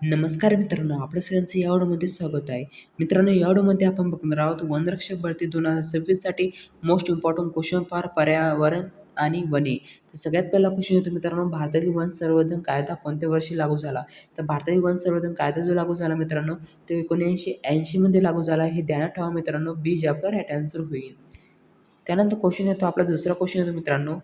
नमस्कार मित्रांनो, आपल्या सगळ्यांचं या ऑडिओमध्ये स्वागत आहे. मित्रांनो, या ऑडिओमध्ये आपण बघणार आहोत वनरक्षक भरती 2026 साठी मोस्ट इम्पॉर्टंट क्वेश्चन फॉर पर्यावरण आणि वने. तर सगळ्यात पहिला क्वेश्चन येतो मित्रांनो, भारतातील वन संवर्धन कायदा कोणत्या वर्षी लागू झाला? तर भारतातील वन संवर्धन कायदा जो लागू झाला मित्रांनो, तो 1980 मध्ये लागू झाला. हे ध्यानात ठेवा मित्रांनो, बी जे आपला राईट आन्सर होईल. त्यानंतर क्वेश्चन येतो, आपला दुसरा क्वेश्चन येतो मित्रांनो,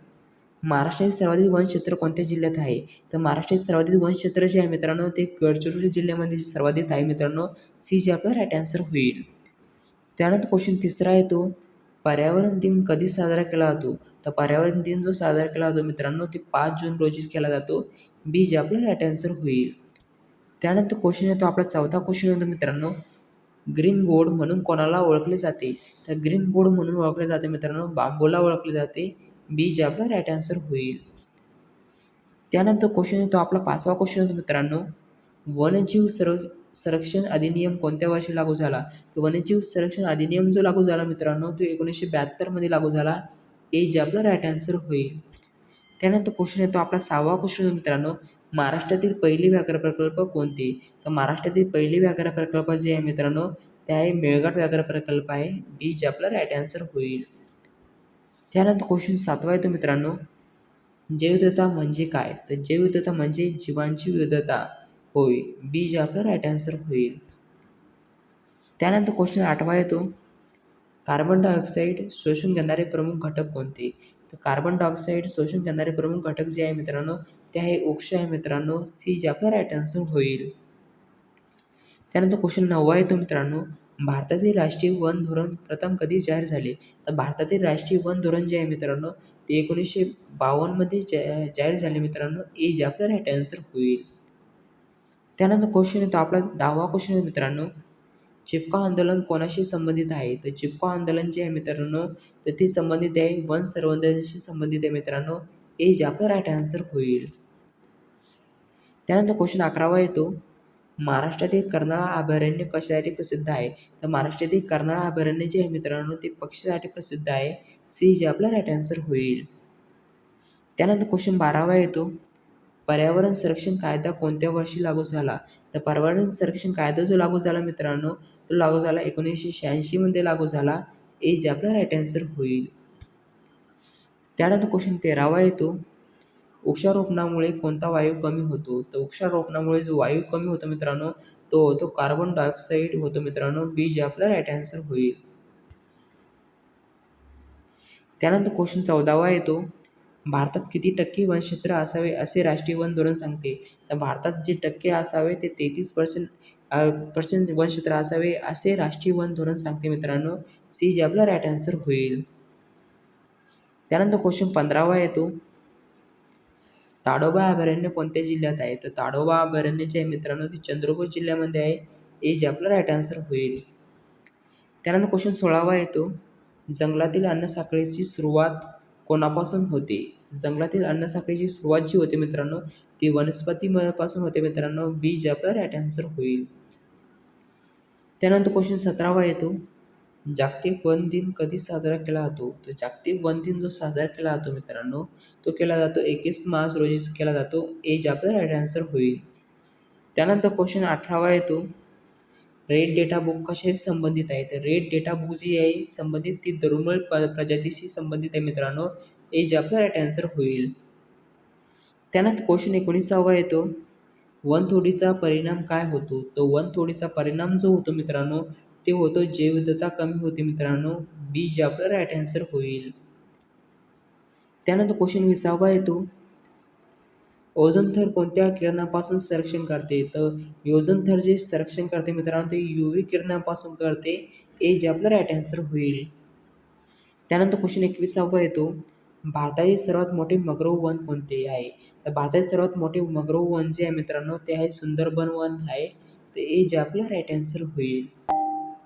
महाराष्ट्रातील सर्वाधिक वनक्षेत्र कोणत्या जिल्ह्यात आहे? तर महाराष्ट्रातील सर्वाधिक वनक्षेत्र जे आहे मित्रांनो, ते गडचिरोली जिल्ह्यामध्ये सर्वाधिक आहे मित्रांनो. सी जे आपला राईट आन्सर होईल. त्यानंतर क्वेश्चन तिसरा येतो, पर्यावरण दिन कधी साजरा केला जातो? तर पर्यावरण दिन जो साजरा केला जातो मित्रांनो, ते 5 जून रोजीच केला जातो. बी जे आपला राईट आन्सर होईल. त्यानंतर क्वेश्चन येतो, आपला चौथा क्वेश्चन येतो मित्रांनो, ग्रीन गोल्ड म्हणून कोणाला ओळखले जाते? तर ग्रीन गोल्ड म्हणून ओळखले जाते मित्रांनो, बांबूला ओळखले जाते. बी जे आपला राईट आन्सर होईल. त्यानंतर क्वेश्चन येतो, आपला पाचवा क्वेश्चन येतो मित्रांनो, वन्यजीव संरक्षण अधिनियम कोणत्या वर्षी लागू झाला? तर वन्यजीव संरक्षण अधिनियम जो लागू झाला मित्रांनो, तो 1972 मध्ये लागू झाला. ए जे आपला राईट आन्सर होईल. त्यानंतर क्वेश्चन येतो, आपला सहावा क्वेश्चन येतो मित्रांनो, महाराष्ट्रातील पहिले व्याघ्र प्रकल्प कोणते? तर महाराष्ट्रातील पहिले व्याघ्र प्रकल्प जे आहे मित्रांनो, ते आहे मेळघाट व्याघ्र प्रकल्प आहे. बी जे आपला राईट आन्सर होईल. त्यानंतर क्वेश्चन सातवा येतो मित्रांनो, जैवविविधता म्हणजे काय? तर जैवविविधता म्हणजे जीवांची विविधता होय. बी जे आपलं राईट आन्सर होईल. त्यानंतर क्वेश्चन आठवा येतो, कार्बन डायऑक्साईड शोषून घेणारे प्रमुख घटक कोणते? तर कार्बन डायऑक्साईड शोषून घेणारे प्रमुख घटक जे आहे मित्रांनो, ते आहे वृक्ष आहे मित्रांनो. सी जे आपलं राईट आन्सर होईल. त्यानंतर क्वेश्चन 9वा येतो मित्रांनो, भारतातील राष्ट्रीय वन धोरण प्रथम कधी जाहीर झाले? तर भारतातील राष्ट्रीय वन धोरण जे आहे मित्रांनो, ते 1952 मध्ये जाहीर झाले मित्रांनो. ए जे आपलं राईट आन्सर होईल. त्यानंतर क्वेश्चन येतो, आपला 10वा क्वेश्चन आहे मित्रांनो, चिपको आंदोलन कोणाशी संबंधित आहे? तर चिपको आंदोलन जे आहे मित्रांनो, तर ते संबंधित आहे वन संवर्धनाशी संबंधित आहे मित्रांनो. ए जे आपलं राईट आन्सर होईल. त्यानंतर क्वेश्चन 11वा येतो, महाराष्ट्रातील कर्नाळा अभयारण्य कशासाठी प्रसिद्ध आहे? तर महाराष्ट्रातील कर्नाळा अभयारण्य जे आहे मित्रांनो, ते पक्षीसाठी प्रसिद्ध आहे. सी जे आपला राईट आन्सर होईल. त्यानंतर क्वेश्चन 12वा येतो, पर्यावरण संरक्षण कायदा कोणत्या वर्षी लागू झाला? तर पर्यावरण संरक्षण कायदा जो लागू झाला मित्रांनो, तो लागू झाला 1986 मध्ये लागू झाला. ए जे आपला राईट आन्सर होईल. त्यानंतर क्वेश्चन 13वा येतो, वृक्षारोपणामुळे कोणता वायू कमी होतो? तर वृक्षारोपणामुळे जो वायू कमी होतो मित्रांनो, तो होतो कार्बन डायऑक्साईड होतो मित्रांनो. बी जे आपला राईट आन्सर होईल. त्यानंतर क्वेश्चन 14वा येतो, भारतात किती टक्के वनक्षेत्र असावे असे राष्ट्रीय वन धोरण सांगते? तर भारतात जे टक्के असावे ते 33% वनक्षेत्र असावे असे राष्ट्रीय वन धोरण सांगते मित्रांनो. सी जे आपला राईट आन्सर होईल. त्यानंतर क्वेश्चन 15वा येतो, ताडोबा अभयारण्य कोणत्या जिल्ह्यात आहे? तर ताडोबा अभयारण्य जे आहे मित्रांनो, ते चंद्रपूर जिल्ह्यामध्ये आहे. ए जे आपला राईट आन्सर होईल. त्यानंतर क्वेश्चन 16वा येतो, जंगलातील अन्नसाखळीची सुरुवात कोणापासून होते? जंगलातील अन्नसाखळीची सुरुवात जी होते मित्रांनो, ती वनस्पतीपासून होते मित्रांनो. बी जे आपला राईट आन्सर होईल. त्यानंतर क्वेश्चन 17वा येतो, जागतिक वन दिन कधी साजरा केला जातो? तर जागतिक वन दिन जो साजरा केला जातो मित्रांनो, तो केला जातो 21 मार्च रोजी केला जातो. ए जे आपला राईट आन्सर होईल. त्यानंतर क्वेश्चन 18वा येतो, रेड डेटा बुक कशाशी संबंधित आहे? तर रेड डेटा बुक जी आहे संबंधित ती दुर्मिळ प्रजातीशी संबंधित आहे मित्रांनो. ए जे आपला राईट आन्सर होईल. त्यानंतर क्वेश्चन 19वा येतो, वनतोडीचा परिणाम काय होतो? तो वनतोडीचा परिणाम जो होतो मित्रांनो, ते होतो जैवविविधता कमी होते मित्रांनो. बी जे आपला राईट आन्सर होईल. त्यानंतर क्वेश्चन 20वा येतो, ओझोन थर कोणत्या किरणापासून संरक्षण करते? तर ओझोन थर जे संरक्षण करते मित्रांनो, ते UV किरणापासून करते. ए जे आपलं राईट आन्सर होईल. त्यानंतर क्वेश्चन 21वा येतो, भारतातील सर्वात मोठे मॅंग्रोव्ह वन कोणते आहे? तर भारतातील सर्वात मोठे मॅंग्रोव्ह वन जे आहे मित्रांनो, ते आहे सुंदरबन वन आहे. तर ए जे आपलं राईट आन्सर होईल.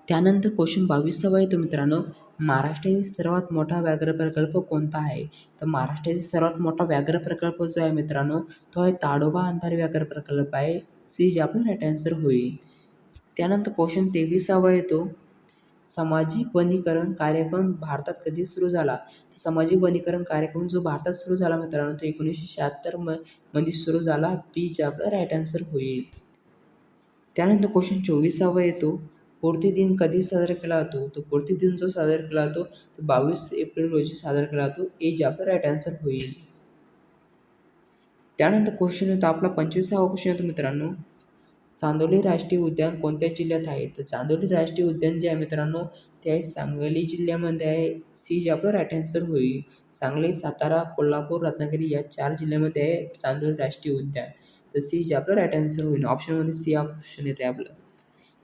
त्यानंतर क्वेश्चन 22वा येतो मित्रांनो, महाराष्ट्रातील सर्वात मोठा व्याघ्र प्रकल्प कोणता आहे? तर महाराष्ट्रातील सर्वात मोठा व्याघ्र प्रकल्प जो आहे मित्रांनो, तो आहे ताडोबा अंधारी व्याघ्र प्रकल्प आहे. सी जे आपलं राईट आन्सर होईल. त्यानंतर क्वेश्चन 23वा येतो, सामाजिक वनीकरण कार्यक्रम भारतात कधी सुरू झाला? तर सामाजिक वनीकरण कार्यक्रम जो भारतात सुरू झाला मित्रांनो, तो 1976 मध्ये सुरू झाला. बी जे आपलं राईट आन्सर होईल. त्यानंतर क्वेश्चन 24वा येतो, पोर्ती दिन कधी साजरा केला जातो? तर पोर्ती दिन जो साजरा केला जातो तो 22 एप्रिल रोजी साजरा केला जातो. ए जे आपलं राईट आन्सर होईल. त्यानंतर क्वेश्चन येतो आपला 25वा क्वेश्चन येतो मित्रांनो, चांदोली राष्ट्रीय उद्यान कोणत्या जिल्ह्यात आहे? तर चांदोली राष्ट्रीय उद्यान जे आहे मित्रांनो ते आहे सांगली जिल्ह्यामध्ये आहे. सी जे आपलं राईट आन्सर होईल. सांगली, सातारा, कोल्हापूर, रत्नागिरी या 4 जिल्ह्यामध्ये आहे चांदोली राष्ट्रीय उद्यान. तर सी जे आपलं राईट आन्सर होईल. ऑप्शनमध्ये सी ऑप्शन येते आपलं.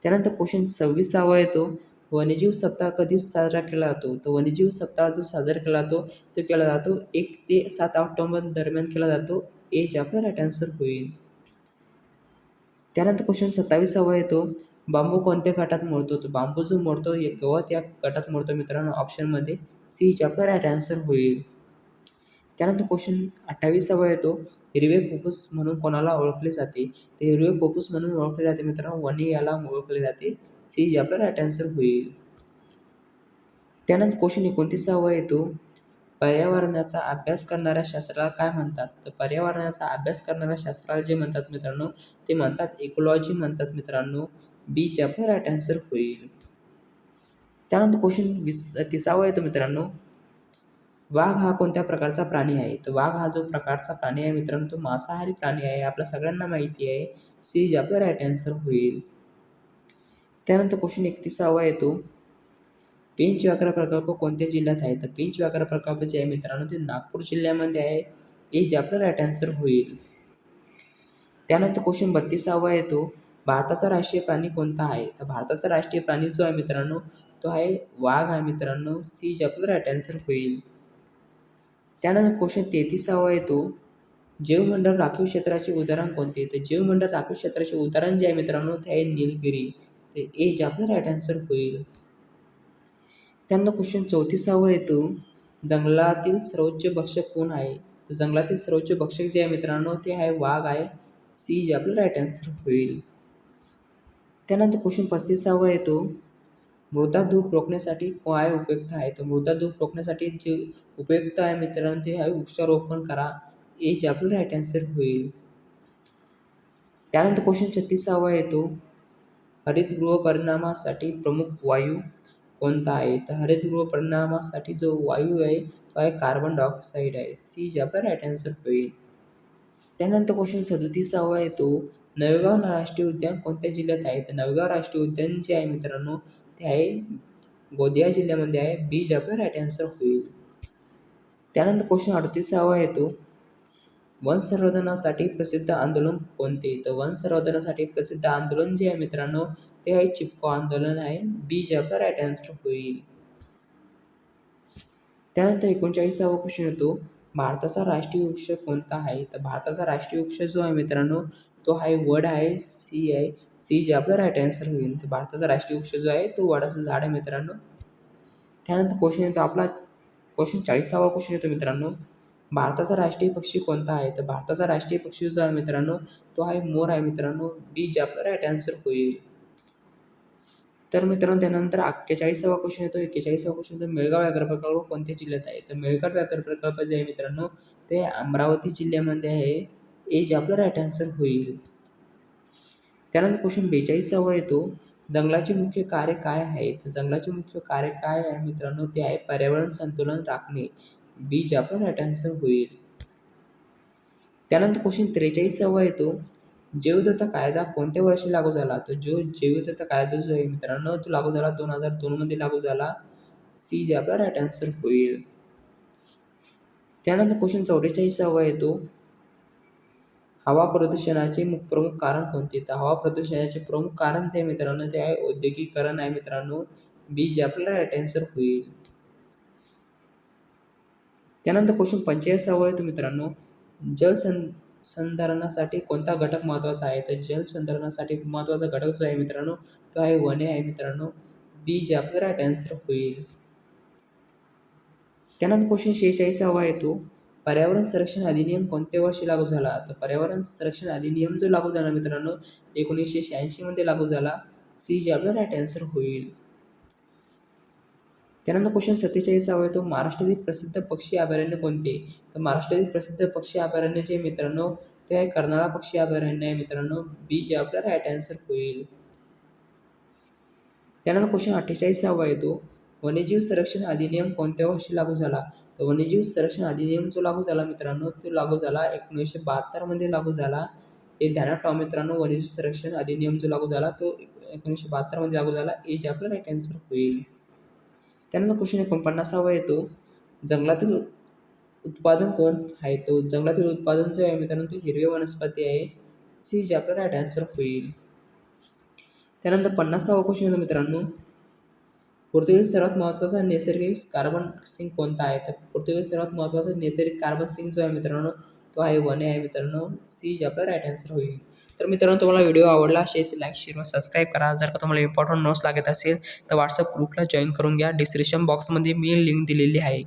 त्यानंतर क्वेश्चन 26वा येतो, वन्यजीव सप्ताह कधी साजरा केला जातो? तर वन्यजीव सप्ताह जो साजरा केला जातो तो केला जातो 1 ते 7 ऑक्टोबर दरम्यान केला जातो. ए जे आपलं राईट आन्सर होईल. त्यानंतर क्वेश्चन 27वा येतो, बांबू कोणत्या गटात मोडतो? तर बांबू जो मोडतो गवत या गटात मोडतो मित्रांनो. ऑप्शनमध्ये सी जे आपलं राईट आन्सर होईल. त्यानंतर क्वेश्चन 28वा येतो, हिरवे फुफ्फुस म्हणून कोणाला ओळखले जाते? ते हिरवे फुफ्फुस म्हणून ओळखले जाते मित्रांनो वनी याला ओळखले जाते. सी जे आपलं राईट आन्सर होईल. त्यानंतर क्वेश्चन 29वा येतो, पर्यावरणाचा अभ्यास करणाऱ्या शास्त्राला काय म्हणतात? तर पर्यावरणाचा अभ्यास करणाऱ्या शास्त्राला जे म्हणतात मित्रांनो ते म्हणतात इकोलॉजी म्हणतात मित्रांनो. बी जे आपलं राईट आन्सर होईल. त्यानंतर क्वेश्चन 30वा येतो मित्रांनो, वाघ हा कोणत्या प्रकारचा प्राणी आहे? तर वाघ हा जो प्रकारचा प्राणी आहे मित्रांनो तो मांसाहारी प्राणी आहे. आपल्या सगळ्यांना माहिती आहे. सी जे आपलं राईट आन्सर होईल. त्यानंतर क्वेश्चन 31वा येतो, पेंच व्याघ्र प्रकल्प कोणत्या जिल्ह्यात आहे? तर पेंच व्याघ्र प्रकल्प जे आहे मित्रांनो ते नागपूर जिल्ह्यामध्ये आहे. ए जे आपलं राईट आन्सर होईल. त्यानंतर क्वेश्चन 32वा येतो, भारताचा राष्ट्रीय प्राणी कोणता आहे? तर भारताचा राष्ट्रीय प्राणी जो आहे मित्रांनो तो आहे वाघ आहे मित्रांनो. सी जे आपलं राईट आन्सर होईल. त्यानंतर क्वेश्चन 33वा येतो, जैवमंडळ राखीव क्षेत्राचे उदाहरण कोणते? तर जैवमंडळ राखीव क्षेत्राचे उदाहरण जे आहे मित्रांनो ते आहे निलगिरी. ते ए जे आपलं राईट आन्सर होईल. त्यानंतर क्वेश्चन 34वा येतो, जंगलातील सर्वोच्च भक्षक कोण आहे? तर जंगलातील सर्वोच्च भक्षक जे आहे मित्रांनो ते आहे वाघ आहे. सी जे आपलं राईट आन्सर होईल. त्यानंतर क्वेश्चन 35वा येतो, मृदा धूप रोखण्यासाठी काय उपयुक्त आहे? तर मृदा धूप रोखण्यासाठी जे उपयुक्त आहे मित्रांनो ते आहे वृक्षारोपण करा. ए जे आपलं राईट आन्सर होईल. त्यानंतर क्वेश्चन 36वा येतो, हरितगृह परिणामासाठी प्रमुख वायू कोणता आहे? तर हरितगृह परिणामासाठी जो वायू आहे तो आहे कार्बन डायऑक्साईड आहे. सी जे आपलं राईट आन्सर होईल. त्यानंतर क्वेश्चन 37वा येतो, नवेगाव राष्ट्रीय उद्यान कोणत्या जिल्ह्यात आहे? तर नवेगाव राष्ट्रीय उद्यान जे आहे मित्रांनो ते आहे गोंदिया जिल्ह्यामध्ये आहे. बी जे आपलं राईट आन्सर होईल. त्यानंतर क्वेश्चन 38वा येतो, वन संवर्धनासाठी प्रसिद्ध आंदोलन कोणते? तर वन संवर्धनासाठी प्रसिद्ध आंदोलन जे आहे मित्रांनो ते आहे चिपको आंदोलन आहे. बी जे आपलं राईट आन्सर होईल. त्यानंतर 39वा क्वेश्चन येतो, भारताचा राष्ट्रीय वृक्ष कोणता आहे? तर भारताचा राष्ट्रीय वृक्ष जो आहे मित्रांनो तो आहे वड आहे. सी आहे. सी जे आपलं राईट आन्सर होईल. तर भारताचा राष्ट्रीय वृक्ष जो आहे तो वडाचं झाड आहे मित्रांनो. त्यानंतर क्वेश्चन येतो आपला क्वेश्चन 40वा क्वेश्चन येतो मित्रांनो, भारताचा राष्ट्रीय पक्षी कोणता आहे? तर भारताचा राष्ट्रीय पक्षी जो आहे मित्रांनो तो आहे मोर आहे मित्रांनो. बी जे आपलं राईट आन्सर होईल. तर मित्रांनो त्यानंतर 41वा क्वेश्चन येतो. 41वा क्वेश्चन येतो, मेळघाव व्याघ्र प्रकल्प कोणत्या जिल्ह्यात आहे? तर मेळघाट व्याघ्र प्रकल्प जे आहे मित्रांनो ते अमरावती जिल्ह्यामध्ये आहे. ए जे आपलं राईट आन्सर होईल. त्यानंतर क्वेश्चन 42वा येतो, जंगलाचे मुख्य कार्य काय आहे? तर जंगलाचे मुख्य कार्य काय आहे मित्रांनो ते आहे पर्यावरण संतुलन राखणे. बी जे आपलं राईट आन्सर होईल. त्यानंतर क्वेश्चन 43वा येतो, जैवदत्ता कायदा कोणत्या वर्षी लागू झाला? तर जो जैवदत्ता कायदा जो आहे मित्रांनो तो लागू झाला 2002 मध्ये लागू झाला. सी जे आपला राईट आन्सर होईल. त्यानंतर क्वेश्चन 44वा येतो, हवा प्रदूषणाचे प्रमुख कारण कोणते? तर हवा प्रदूषणाचे प्रमुख कारण जे आहे मित्रांनो ते आहे औद्योगिकीकरण आहे मित्रांनो. बी जे आपल्याला राईट आन्सर होईल. त्यानंतर क्वेश्चन 45वा येतो मित्रांनो, संधारणासाठी कोणता घटक महत्त्वाचा आहे? तर जलसंधारणासाठी महत्त्वाचा घटक जो आहे मित्रांनो तो आहे वने आहे मित्रांनो. बी जे आपलं राईट आन्सर होईल. त्यानंतर क्वेश्चन 46वा येतो, पर्यावरण संरक्षण अधिनियम कोणत्या वर्षी लागू झाला? तर पर्यावरण संरक्षण अधिनियम जो लागू झाला मित्रांनो 1986 मध्ये लागू झाला. सी जे आपलं राईट आन्सर होईल. त्यानंतर क्वेश्चन 47वा येतो, महाराष्ट्रातील प्रसिद्ध पक्षी अभयारण्य कोणते? तर महाराष्ट्रातील प्रसिद्ध पक्षी अभयारण्य जे मित्रांनो ते आहे कर्नाळा पक्षी अभयारण्य आहे मित्रांनो. बी जे आपला राईट आन्सर होईल. त्यानंतर क्वेश्चन 48 येतो, वन्यजीव संरक्षण अधिनियम कोणत्या वर्षी लागू झाला? तर वन्यजीव संरक्षण अधिनियम जो लागू झाला मित्रांनो, तो लागू झाला 1972 मध्ये लागू झाला. हे ध्यानात ठेवा मित्रांनो, वन्यजीव संरक्षण अधिनियम जो लागू झाला तो 1972 मध्ये लागू झाला. ए जे आपला राईट आन्सर होईल. त्यानंतर क्वेश्चन 49 येतो, जंगलातील उत्पादन कोण आहे? तो जंगलातील उत्पादन जो आहे मित्रांनो तो हिरवी वनस्पती आहे. सी जे आपला राईट आन्सर होईल. त्यानंतर 50वा क्वेश्चन येतो मित्रांनो, पृथ्वीतील सर्वात महत्त्वाचा नैसर्गिक कार्बन सिंक कोणता आहे? तर पृथ्वीतील सर्वात महत्त्वाचा नैसर्गिक कार्बन सिंक जो आहे मित्रांनो तो आहे वने आहे मित्रांनो. सी जे आपला राईट आन्सर होईल. तर मित्रांनो तुम्हाला व्हिडिओ आवडला असेल तर लाईक शेअर व सबस्क्राईब करा. जर का तुम्हाला इम्पॉर्टंट नोट्स लागत असेल तर व्हॉट्सअप ग्रुपला जॉईन करून घ्या. डिस्क्रिप्शन बॉक्समध्ये मी लिंक दिलेली आहे.